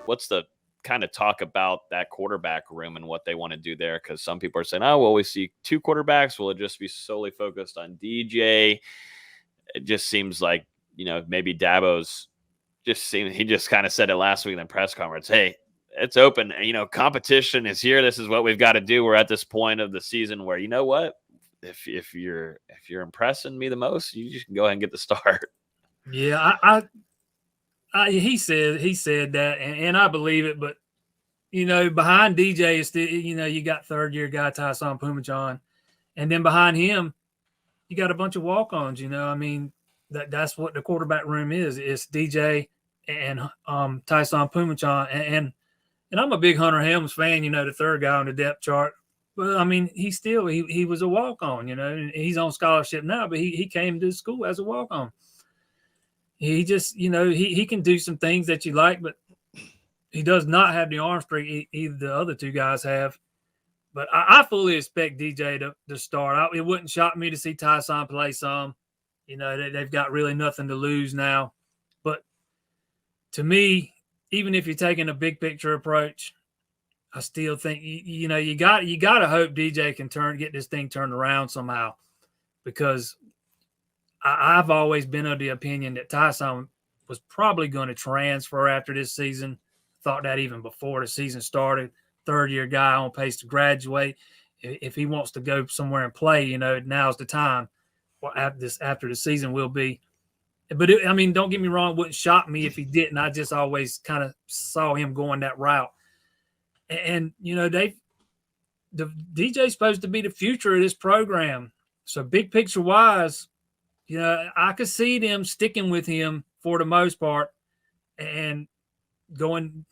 what's the kind of talk about that quarterback room and what they want to do there? Because some people are saying, oh, well, we see two quarterbacks. Will it just be solely focused on DJ? It just seems like, maybe Dabo's he just kind of said it last week in the press conference. Hey, it's open. Competition is here. This is what we've got to do. We're at this point of the season where, you know what? If you're impressing me the most, you just can go ahead and get the start. Yeah, he said that, and I believe it. But behind DJ is still, you got third year guy Tyson Pumachan, and then behind him, you got a bunch of walk-ons. That's what the quarterback room is. It's DJ and Tyson Pumachan, and I'm a big Hunter Helms fan. The third guy on the depth chart. But he was a walk-on. He's on scholarship now, but he came to school as a walk-on. He just, he can do some things that you like, but he does not have the arm strength either the other two guys have. But I fully expect DJ to start. It wouldn't shock me to see Tyson play some. They've got really nothing to lose now. But to me, even if you're taking a big picture approach, I still think you got to hope DJ can get this thing turned around somehow, because I've always been of the opinion that Tyson was probably going to transfer after this season. Thought that even before the season started. Third-year guy on pace to graduate. If he wants to go somewhere and play, now's the time. Well, after the season will be. But, don't get me wrong. It wouldn't shock me if he didn't. I just always kind of saw him going that route. And the DJ's supposed to be the future of this program. So big picture-wise, I could see them sticking with him for the most part and going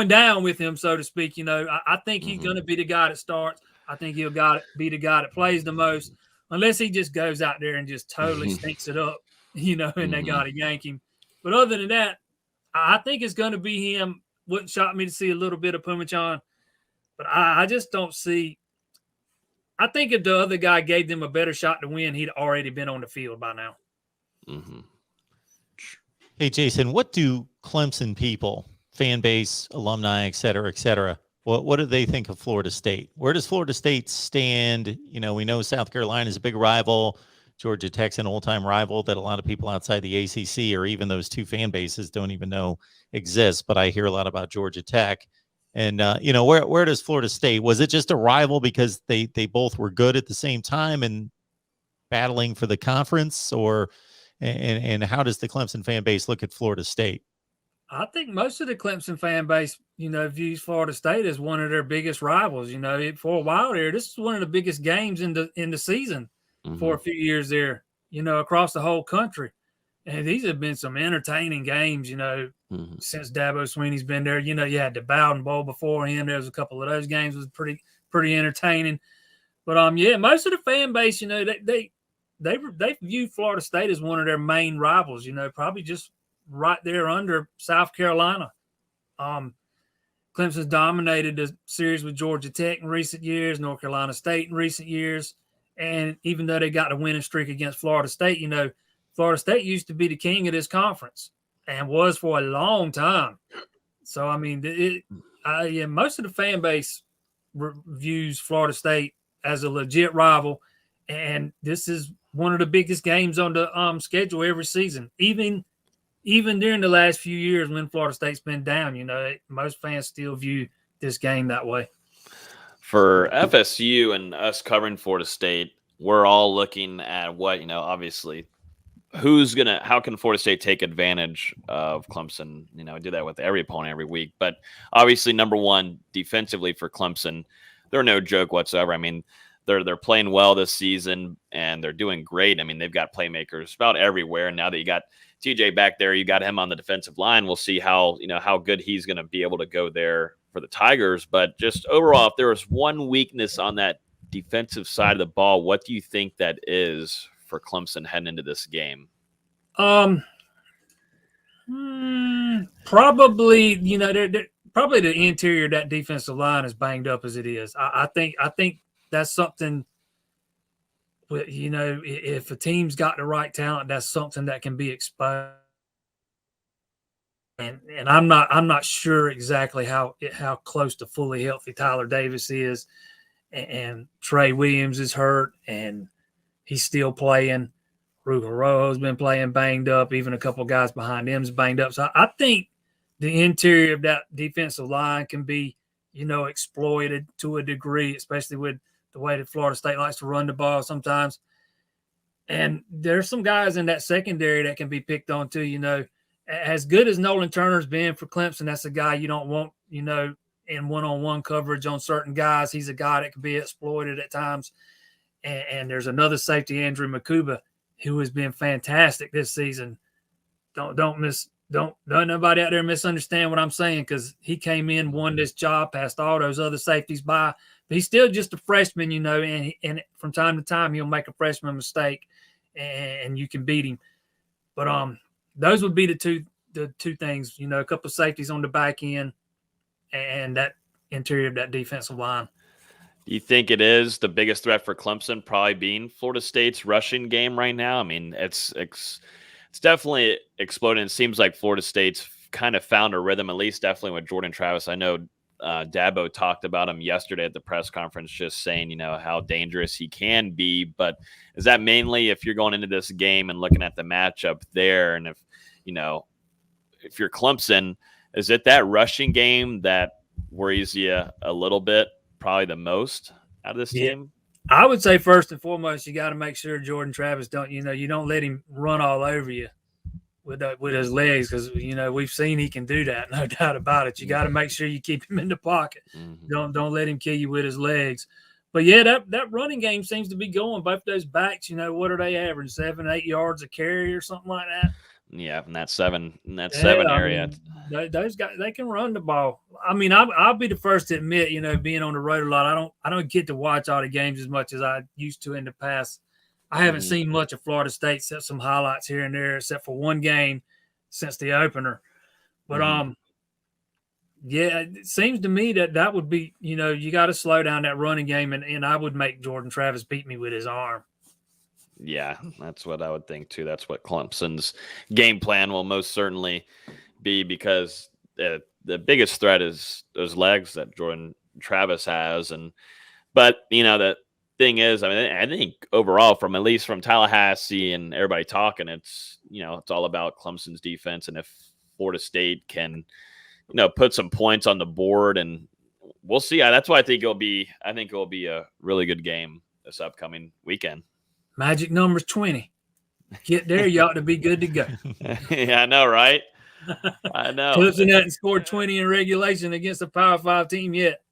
down with him, so to speak. I think he's going to be the guy that starts. I think he'll be the guy that plays the most, unless he just goes out there and just totally stinks it up, and they got to yank him. But other than that, I think it's going to be him. Wouldn't shock me to see a little bit of Pumachan, but I just don't see. I think if the other guy gave them a better shot to win, he'd already been on the field by now. Mm-hmm. Hey, Jason, what do Clemson people, fan base, alumni, et cetera, what do they think of Florida State? Where does Florida State stand? We know South Carolina is a big rival. Georgia Tech's an old-time rival that a lot of people outside the ACC or even those two fan bases don't even know exists. But I hear a lot about Georgia Tech. And, where does Florida State? Was it just a rival because they both were good at the same time and battling for the conference? And how does the Clemson fan base look at Florida State? I think most of the Clemson fan base, views Florida State as one of their biggest rivals. For a while there, this is one of the biggest games in the season for a few years there, across the whole country. And these have been some entertaining games, since Dabo Swinney's been there. You had the Bowden Bowl beforehand. There was a couple of those games was pretty entertaining. But most of the fan base, they view Florida State as one of their main rivals. Probably just right there under South Carolina. Clemson's dominated the series with Georgia Tech in recent years, North Carolina State in recent years. And even though they got a winning streak against Florida State, Florida State used to be the king of this conference and was for a long time. So, most of the fan base views Florida State as a legit rival. And this is one of the biggest games on the schedule every season. Even during the last few years when Florida State's been down, most fans still view this game that way. For FSU and us covering Florida State, we're all looking at what, obviously, how can Florida State take advantage of Clemson? I do that with every opponent every week. But obviously, number one, defensively for Clemson, they're no joke whatsoever. They're playing well this season, and they're doing great. They've got playmakers about everywhere. And now that you got TJ back there, you got him on the defensive line. We'll see how good he's going to be able to go there for the Tigers. But just overall, if there was one weakness on that defensive side of the ball, what do you think that is for Clemson heading into this game? Probably, probably the interior of that defensive line is banged up as it is. I think that's something, if a team's got the right talent, that's something that can be exposed. and I'm not sure exactly how close to fully healthy Tyler Davis is, and Trey Williams is hurt and he's still playing. Ruger Rojo's been playing banged up. Even a couple guys behind him's banged up. So I think the interior of that defensive line can be, exploited to a degree, especially with the way that Florida State likes to run the ball sometimes. And there's some guys in that secondary that can be picked on too. As good as Nolan Turner's been for Clemson, that's a guy you don't want, in one-on-one coverage on certain guys. He's a guy that can be exploited at times. And there's another safety, Andrew Makuba, who has been fantastic this season. Don't nobody out there misunderstand what I'm saying, because he came in, won this job, passed all those other safeties by. But he's still just a freshman, and from time to time he'll make a freshman mistake, and you can beat him. But those would be the two things, a couple of safeties on the back end and that interior of that defensive line. Do you think it is the biggest threat for Clemson probably being Florida State's rushing game right now? I mean, it's definitely exploding. It seems like Florida State's kind of found a rhythm, at least definitely with Jordan Travis. I know Dabo talked about him yesterday at the press conference, just saying, how dangerous he can be. But is that mainly if you're going into this game and looking at the matchup there, and if you're Clemson, is it that rushing game that worries you a little bit, probably the most out of this team? I would say first and foremost, you got to make sure Jordan Travis you don't let him run all over you with his legs, because we've seen he can do that, no doubt about it. You got to make sure you keep him in the pocket. Mm-hmm. Don't let him kill you with his legs. But yeah, that running game seems to be going. Both those backs, what are they averaging? 7-8 yards a carry or something like that. Yeah, in that seven area. Those guys, they can run the ball. I mean, I'll be the first to admit, being on the road a lot, I don't get to watch all the games as much as I used to in the past. I haven't seen much of Florida State, except some highlights here and there, except for one game since the opener. But yeah, it seems to me that would be, you got to slow down that running game, and I would make Jordan Travis beat me with his arm. Yeah, that's what I would think too. That's what Clemson's game plan will most certainly be, because the biggest threat is those legs that Jordan Travis has. But the thing is, I think overall, at least from Tallahassee and everybody talking, it's all about Clemson's defense, and if Florida State can put some points on the board, and we'll see. That's why I think it will be a really good game this upcoming weekend. Magic number's 20. Get there, you ought to be good to go. Yeah, I know, right? I know. Clemson hasn't scored 20 in regulation against a Power 5 team yet.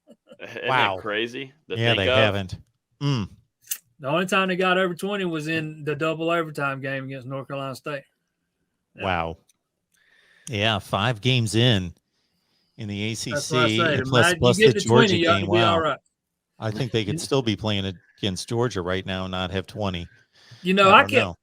Isn't that crazy? Yeah, they haven't. The only time they got over 20 was in the double overtime game against North Carolina State. Yeah. Wow. Yeah, 5 games in the ACC, plus the Georgia game. Wow. Right. I think they could still be playing against Georgia right now and not have 20. I kept,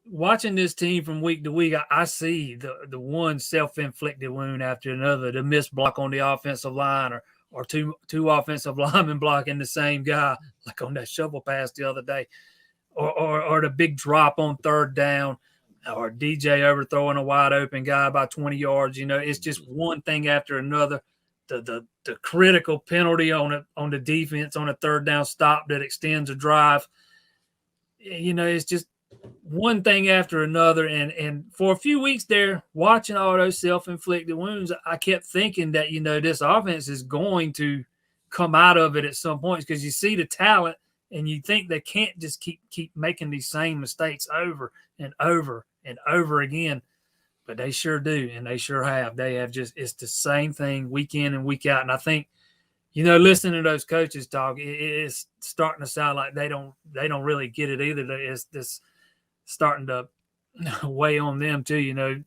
watching this team from week to week, I see the one self-inflicted wound after another, the missed block on the offensive line, or two offensive linemen blocking the same guy, like on that shovel pass the other day, or the big drop on third down, or DJ overthrowing a wide open guy by 20 yards. It's just one thing after another. The critical penalty on the defense on a third down stop that extends a drive. It's just one thing after another. And for a few weeks there, watching all those self-inflicted wounds, I kept thinking that, this offense is going to come out of it at some point, because you see the talent and you think they can't just keep making these same mistakes over and over and over again. But they sure do, and they sure have. They have it's the same thing week in and week out. And I think, listening to those coaches talk, it's starting to sound like they don't really get it either. It's this starting to weigh on them too.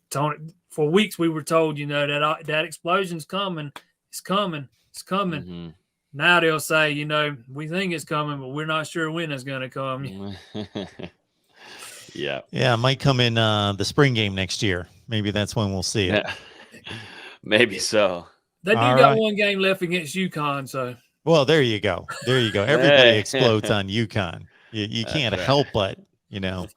Tony, for weeks we were told, that explosion's coming. It's coming. It's coming. Mm-hmm. Now they'll say, we think it's coming, but we're not sure when it's going to come. Yeah. Yeah, it might come in the spring game next year. Maybe that's when we'll see it. Maybe so. They do got one game left against UConn, so. Well, there you go. Everybody explodes on UConn. You can't help but You know,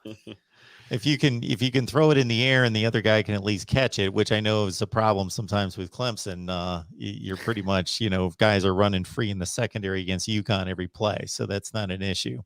if you can throw it in the air and the other guy can at least catch it, which I know is a problem sometimes with Clemson, you're pretty much, you know, guys are running free in the secondary against UConn every play, so that's not an issue.